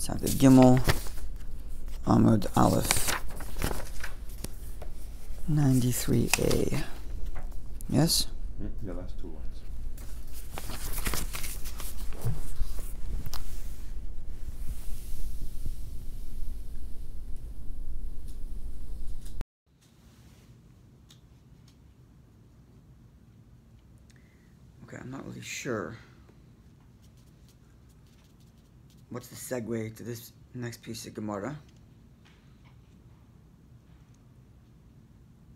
Chapter Gimel, Amud Aleph, 93a. Yes? The last two lines. Okay, I'm not really sure what's the segue to this next piece of Gemara.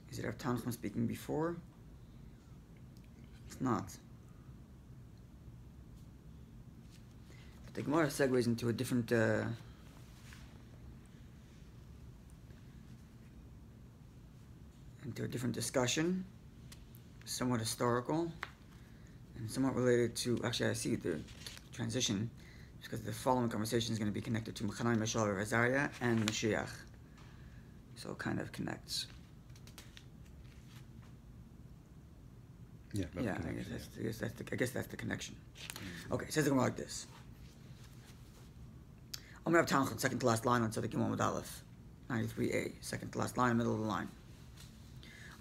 Is it Rav Tanchum speaking before? It's not. But the Gemara segues into a different discussion, somewhat historical, and somewhat related to, actually I see the transition, because the following conversation is going to be connected to Mechanai, Meshal, Azariah, and Mashiach. So it kind of connects. Yeah, I guess that's the connection. Okay, it says the Gemara like this. I'm going to have Tanchum, second to last line on Tzaddik Yom Amud Aleph, 93a, second to last line, middle of the line.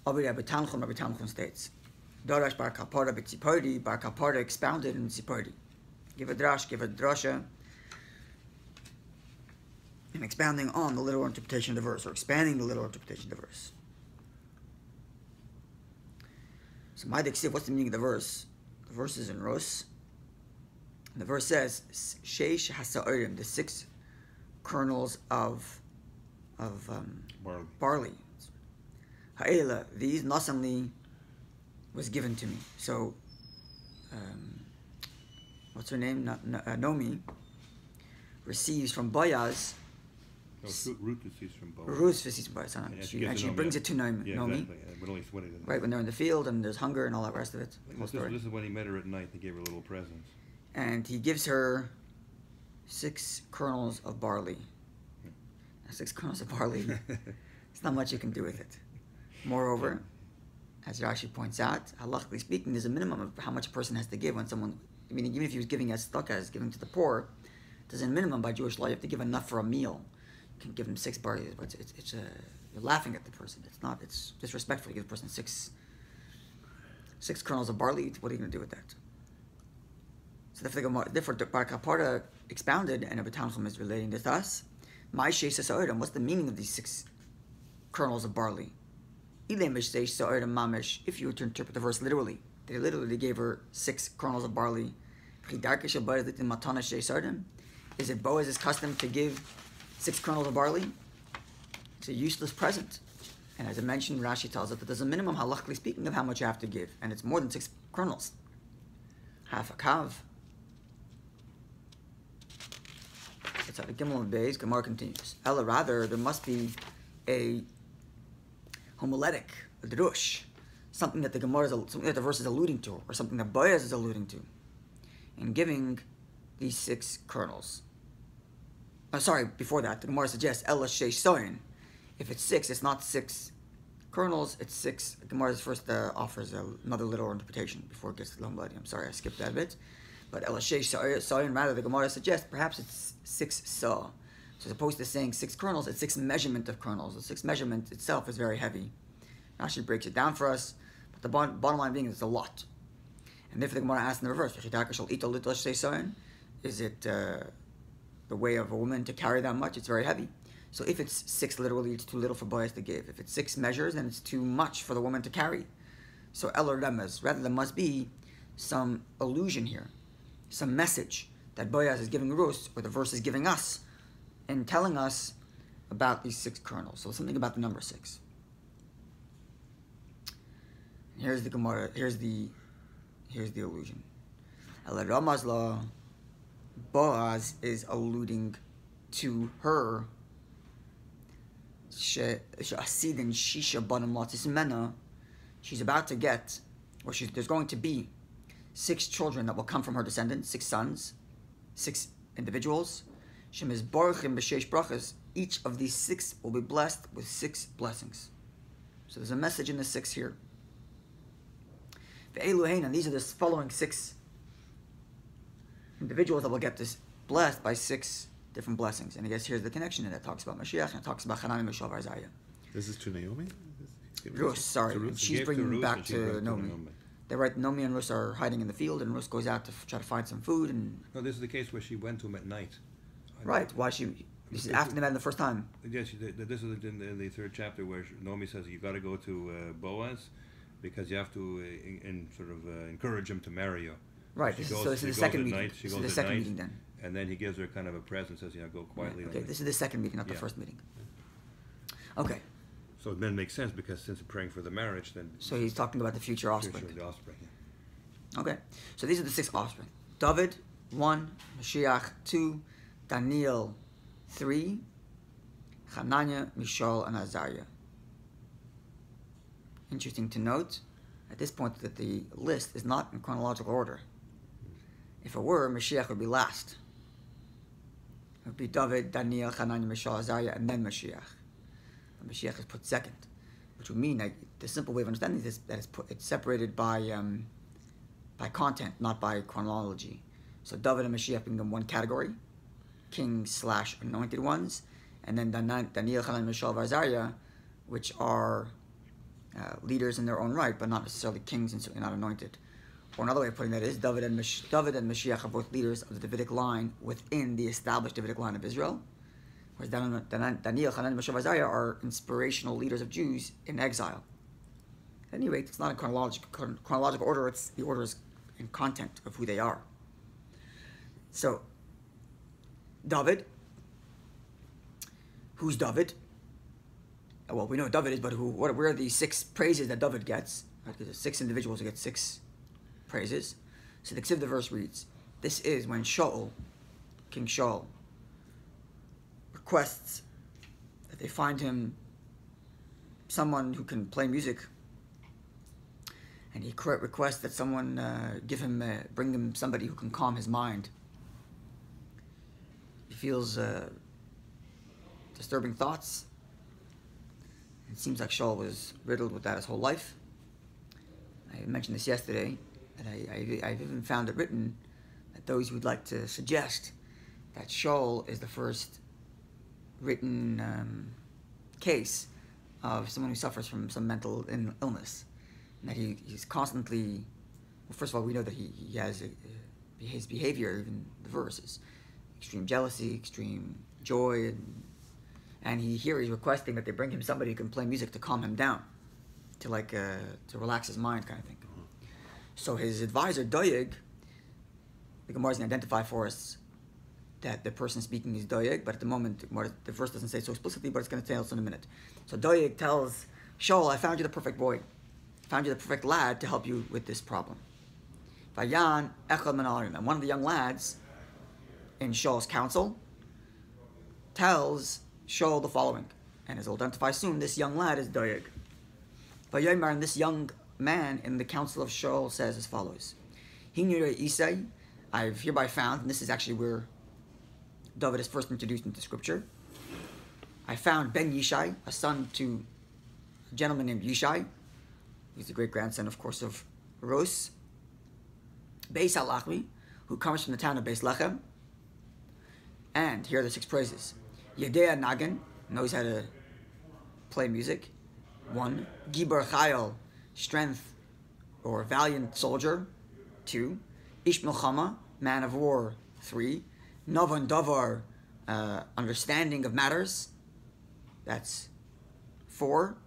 Rabbi Tanchum states, Darash bar Kapara b'tzipardi, bar Kapara expounded in Tzipardi. Give a drasha, and expounding on the literal interpretation of the verse, or expanding the literal interpretation of the verse. So, what's the meaning of the verse? The verse is in Rus. And the verse says, Sheish hasa'orim, the 6 kernels of barley. Ha'ela, these nasamli was given to me. So, what's her name? Nomi receives from Boaz. Ruth receives from Boaz. Ruth receives from Boaz. And she brings it to Nomi. Exactly. Right, when they're in the field and there's hunger and all that rest of it. This is when he met her at night. He gave her little presents. And he gives her 6 kernels of barley. 6 kernels of barley. It's not much you can do with it. Moreover, as Rashi points out, halachically speaking, there's a minimum of how much a person has to give when someone, I mean, even if he was giving as tzedakah, as giving to the poor, there's a minimum by Jewish law. You have to give enough for a meal. You can give him 6 barley, but you're laughing at the person. It's disrespectful. You give the person 6 kernels of barley. What are you going to do with that? So therefore, Bar Kapara expounded, and Rabbi Tanchum is relating this to us. What's the meaning of these 6 kernels of barley? If you were to interpret the verse literally, they literally gave her 6 kernels of barley. Is it Boaz's custom to give 6 kernels of barley? It's a useless present. And as I mentioned, Rashi tells us that there's a minimum, halachically speaking, of how much you have to give. And it's more than 6 kernels. Half a kav. It's at the Gimel of Beis. Gemara continues. Ella, rather, there must be a homiletic, a drush, something that the verse is alluding to, or something that Boaz is alluding to, in giving these 6 kernels. Before that, the Gemara suggests Ella sheish soin. If it's 6, it's not 6 kernels, it's 6. The Gemara first offers another literal interpretation before it gets to Lombadi. I'm sorry, I skipped that bit. But Ella sheish soin, rather, the Gemara suggests perhaps it's 6 saw. So as opposed to saying 6 kernels, it's 6 measurement of kernels. The 6 measurement itself is very heavy. Rashi breaks it down for us, but the bottom line being it's a lot. And therefore the Gemara asks in the reverse, is it the way of a woman to carry that much? It's very heavy. So if it's 6 literally, it's too little for Boaz to give. If it's 6 measures, then it's too much for the woman to carry. So Elor Remez, rather there must be some allusion here, some message that Boaz is giving Ruth, or the verse is giving us, and telling us about these 6 kernels. So something about the number 6. Here's the Gemara. Here's the allusion. Boaz is alluding to her. She's about to get, or there's going to be 6 children that will come from her descendants, 6 sons, 6 individuals. Each of these 6 will be blessed with 6 blessings. So there's a message in the 6 here. And these are the following 6 individuals that will get this blessed by 6 different blessings. And I guess here's the connection, and it talks about Mashiach, and it talks about Hanan Mishal Varzaya. This is to Naomi? Rus, sorry. To Ruth? And she's Gave to bringing Ruth back and she to brought to Naomi. Naomi. They write Naomi and Rus are hiding in the field, and Rus goes out to try to find some food. And No, this is the case where she went to him at night. right, why she? This is after they met the first time. Yes, this is in the third chapter where Naomi says you got to go to Boaz because you have to encourage him to marry you. Right. She This goes- is she the goes second at meeting. night, she This is goes the at second night, meeting then. And then he gives her kind of a present, says, go quietly. Okay, this is the second meeting, not the Yeah. first meeting. Okay, So it then makes sense because since we're praying for the marriage, then so he's talking about the future offspring. future, the offspring. Yeah. Okay, so these are the 6 offspring. David, 1. Mashiach, 2. Daniel, 3. Hananiah, Mishael, and Azariah. Interesting to note at this point that the list is not in chronological order. If it were, Mashiach would be last. It would be David, Daniel, Hananiah, Mishael, Azariah, and then Mashiach. But Mashiach is put second, which would mean that the simple way of understanding this that it's separated by content, not by chronology. So David and Mashiach become one category, kings/anointed ones, and then Daniel, Hananiah, Mishael, Azariah, which are leaders in their own right, but not necessarily kings and certainly not anointed. Or another way of putting that is David and Mashiach are both leaders of the Davidic line within the established Davidic line of Israel, whereas Daniel, Hananiah, Mishael, Azariah are inspirational leaders of Jews in exile. At any rate, it's not in chronological order, it's the order is in content of who they are. So, David. Who's David? Well, we know who David is, but where are the 6 praises that David gets? Right? Because there's 6 individuals who get 6 praises. So the Ksiv, the verse reads, this is when Shaul, King Shaul, requests that they find him someone who can play music, and he requests that someone bring him somebody who can calm his mind. He feels disturbing thoughts. It seems like Shaul was riddled with that his whole life. I mentioned this yesterday, and I've even found it written that those who would like to suggest that Shaul is the first written case of someone who suffers from some mental illness, and that he's constantly, well, first of all, we know that he has his behavior, even the verses, extreme jealousy, extreme joy, and he's requesting that they bring him somebody who can play music to calm him down, to relax his mind, kind of thing. So his advisor Doeg, the Gemara is going to identify for us that the person speaking is Doeg, but at the moment the verse doesn't say so explicitly, but it's going to tell us in a minute. So Doeg tells Shaul, I found you the perfect boy, found you the perfect lad to help you with this problem. Vayan echad min ha'arim, and one of the young lads in Shaul's council tells Shaul the following, and as we'll identify soon, this young lad is Doeg. Vayomer, and this young man in the council of Shaul says as follows: Hinure Isai, I've hereby found, and this is actually where David is first introduced into scripture. I found Ben Yishai, a son to a gentleman named Yishai. He's the great grandson, of course, of Ros. Beis Halachmi, who comes from the town of Beis Lechem. And here are the 6 praises. Yedea Nagan, knows how to play music. 1. Gibor Chayil, strength or valiant soldier. 2. Ish Milchama, man of war. 3. Novan Davar, understanding of matters. That's 4.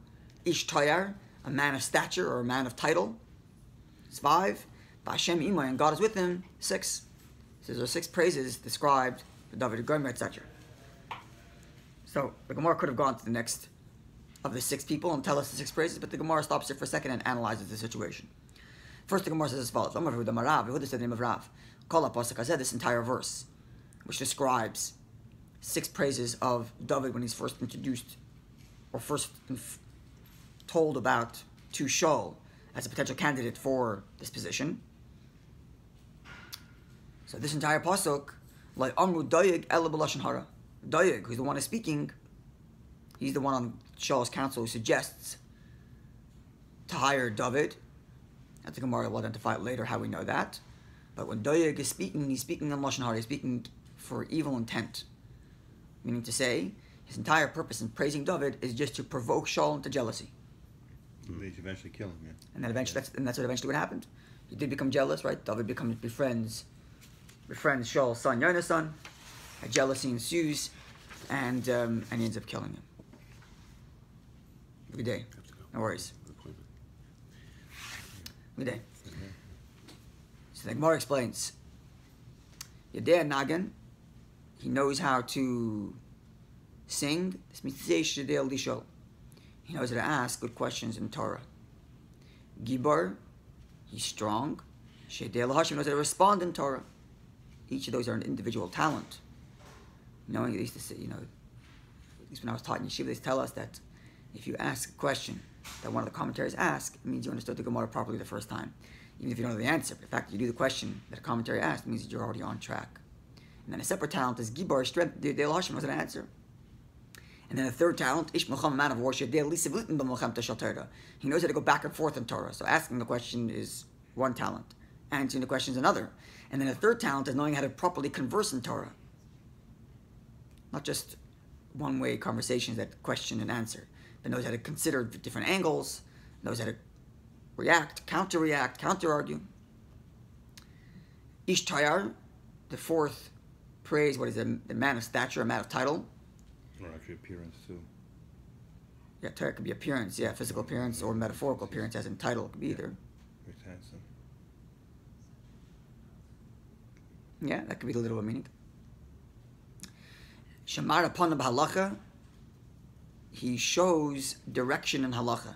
Ish Tayar, a man of stature or a man of title. 5. Ba'Hashem Imay, and God is with him. 6. So there are 6 praises described for David, Gomer, etc. So the Gemara could have gone to the next of the 6 people and tell us the 6 praises, but the Gemara stops here for a second and analyzes the situation. First, the Gemara says as follows: Yehuda said the name of Rav. Kol HaPasuk Hazeh, this entire verse, which describes 6 praises of David when he's first introduced, or first told about to Shaul as a potential candidate for this position. So this entire pasuk, like Amru Doeg El B'Lashon Hara, Doeg, who's the one who's speaking, he's the one on Shaul's council who suggests to hire David. I think Gemara will identify it later how we know that. But when Doeg is speaking, he's speaking on Lashon Hara, he's speaking for evil intent. Meaning to say, his entire purpose in praising David is just to provoke Shaul into jealousy. They eventually kill him, yeah. And then eventually, that's what eventually what happened. He did become jealous, right? David befriends Shaul's son, Yonasan. A jealousy ensues, and he ends up killing him. Good day. No worries. Good day. So the Gemara explains. Yedei Nagan, he knows how to sing. This means he knows how to ask good questions in Torah. Gibar, he's strong. Shedei Lahashim knows how to respond in Torah. Each of those are an individual talent. Knowing, they used to say, at least when I was taught in yeshiva, they tell us that if you ask a question that one of the commentaries ask, it means you understood the Gemara properly the first time. Even if you don't know the answer, but the fact that you do the question that a commentary asked means that you're already on track. And then a separate talent is Gibar, strength, the Hashem knows how to answer. And then a third talent, Ish Melcham, man of war, he knows how to go back and forth in Torah. So asking the question is one talent, answering the question is another. And then a third talent is knowing how to properly converse in Torah. Not just one-way conversations that question and answer, but knows how to consider different angles, knows how to react, counter-argue. Ish Tayar, the fourth praise, what is it? The man of stature, a man of title. Or actually appearance too. Yeah, Tayar could be appearance, physical appearance, or metaphorical appearance as in title, it could be either. It's handsome. Yeah, that could be the literal meaning. Shamar upon halacha, he shows direction in halacha,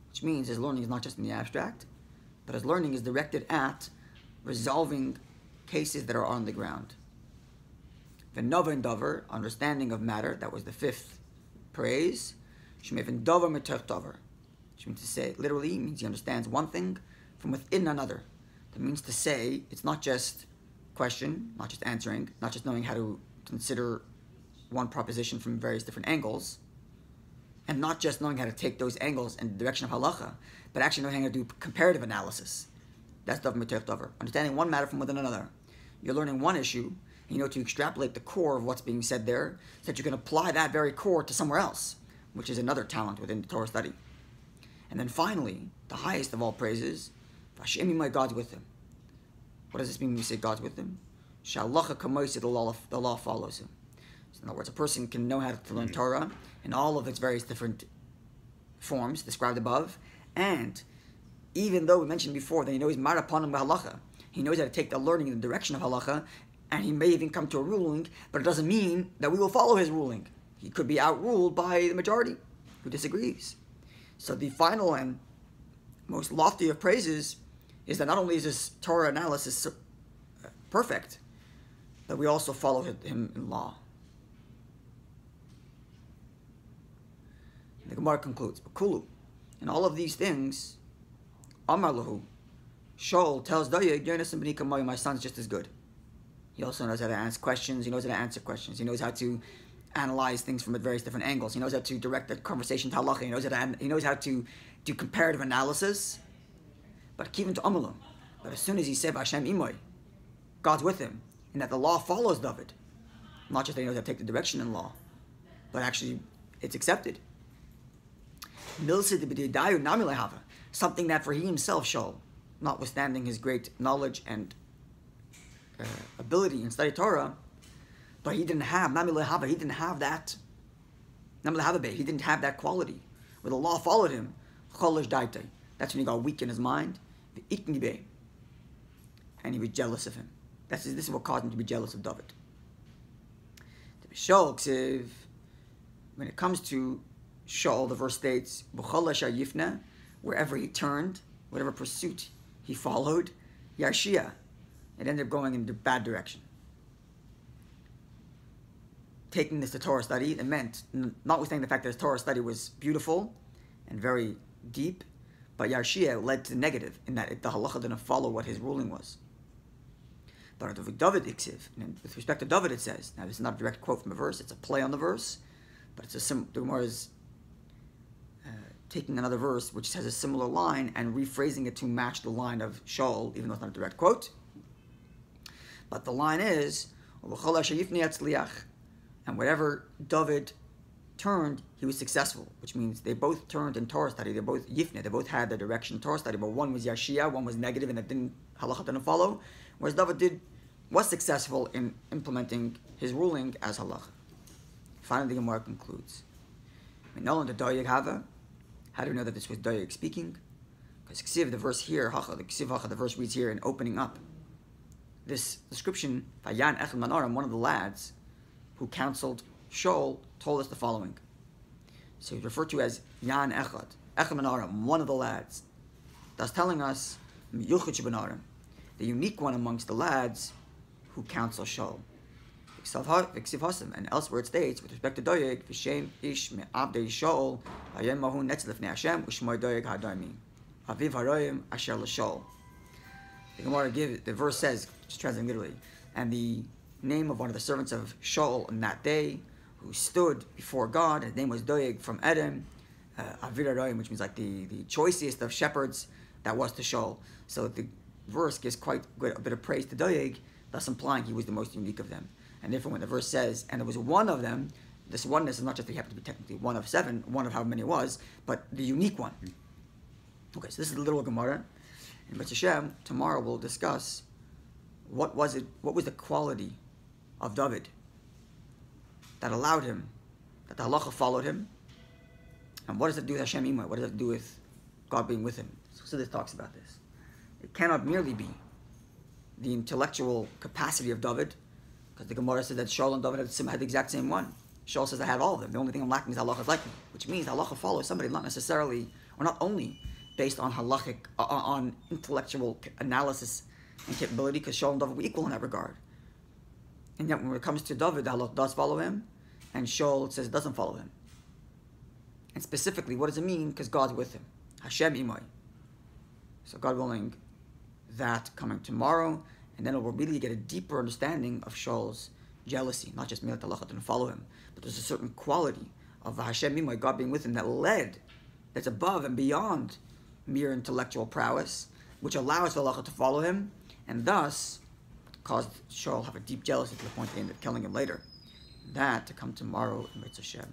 which means his learning is not just in the abstract, but his learning is directed at resolving cases that are on the ground. V'nova davar, understanding of matter, that was the fifth praise. Shemevin davar mitach davar, which means to say, literally, means he understands one thing from within another. That means to say, it's not just question, not just answering, not just knowing how to consider one proposition from various different angles, and not just knowing how to take those angles in the direction of halacha, but actually knowing how to do comparative analysis. That's davar mitach davar, understanding one matter from within another. You're learning one issue, and you know to extrapolate the core of what's being said there, so that you can apply that very core to somewhere else, which is another talent within the Torah study. And then finally, the highest of all praises, Vashem Imay, God's with him. What does this mean when we say God's with him? Shalacha kamoisi, the law follows him. So in other words, a person can know how to learn Torah in all of its various different forms described above, and even though we mentioned before that he knows maraponim halacha, he knows how to take the learning in the direction of halacha, and he may even come to a ruling, but it doesn't mean that we will follow his ruling. He could be outruled by the majority who disagrees. So the final and most lofty of praises is that not only is this Torah analysis perfect, but we also follow him in law. The Gemara concludes, Kulu, in all of these things, Amar Lahu, Shaul tells Doeg, Yonasan b'ni kamoy, my son's just as good. He also knows how to ask questions, he knows how to answer questions, he knows how to analyze things from various different angles, he knows how to direct the conversation to halacha, he knows how to do comparative analysis. But kivin to amalim. But as soon as he said Hashem imoy, God's with him, and that the law follows David, not just that he knows how to take the direction in law, but actually it's accepted. Something that for he himself, Shaul, notwithstanding his great knowledge and ability in study Torah, but he didn't have that. He didn't have that quality. Where the law followed him, that's when he got weak in his mind, and he was jealous of him. This is what caused him to be jealous of David. When it comes to Shaul, the verse states, wherever he turned, whatever pursuit he followed, Yarshia, it ended up going in the bad direction. Taking this to Torah study, it meant, notwithstanding the fact that his Torah study was beautiful and very deep, but Yarshia led to negative, in that the halacha didn't follow what his ruling was. But David Iksiv, and with respect to David, it says, now this is not a direct quote from a verse, it's a play on the verse, but the Gemara is taking another verse which has a similar line and rephrasing it to match the line of Shaul, even though it's not a direct quote. But the line is, And whatever David turned, he was successful, which means they both turned in Torah study. They both yifne. They both had the direction in Torah study, but one was yashia, one was negative, and halacha didn't follow. Whereas David was successful in implementing his ruling as halacha. Finally, the Gemara concludes. How do we know that this was Doeg speaking? Because Ksiv, the verse here, the verse reads here in opening up this description, Vayan Echad Manaram, one of the lads who counseled Shaul, told us the following. So he's referred to as Yan Echad Manaram, one of the lads. That's telling us the unique one amongst the lads who counsel Shaul. And elsewhere it states, with respect to Doeg, V'shem ish me'abdei Shaul, Hayem mahu netz lefnei Hashem, U'shmoi Doeg ha'adami, Aviv haroyim asher l'Shaul. The verse says, just translating literally, and the name of one of the servants of Shaul in that day, who stood before God, his name was Doeg from Edom, Aviv haroyim, which means like the choicest of shepherds that was to Shaul. So the verse gives quite a bit of praise to Doeg, thus implying he was the most unique of them. And therefore, when the verse says, and there was one of them, this oneness is not just that he happened to be technically one of seven, one of how many it was, but the unique one. Okay, so this is the little Gemara. And B'ez Hashem, tomorrow we'll discuss what was the quality of David that allowed him, that the halacha followed him, and what does it do with Hashem Imai? What does it do with God being with him? So this talks about this. It cannot merely be the intellectual capacity of David, because the Gemara says that Shaul and David had the exact same one. Shaul says, I have all of them. The only thing I'm lacking is halacha is like me, which means halacha follows somebody not necessarily, or not only based on halachic, on intellectual analysis and capability, because Shaul and David were equal in that regard. And yet when it comes to David, the halacha does follow him, and Shaul says it doesn't follow him. And specifically, what does it mean? Because God's with him. Hashem imai. So God willing, that coming tomorrow, and then we'll really get a deeper understanding of Shaul's jealousy, not just merely that the halacha didn't follow him, but there's a certain quality of Hashem Imai, God being with him, that's above and beyond mere intellectual prowess, which allows the halacha to follow him, and thus caused Shaul have a deep jealousy to the point they ended up killing him later. That to come tomorrow in B'ez Hashem.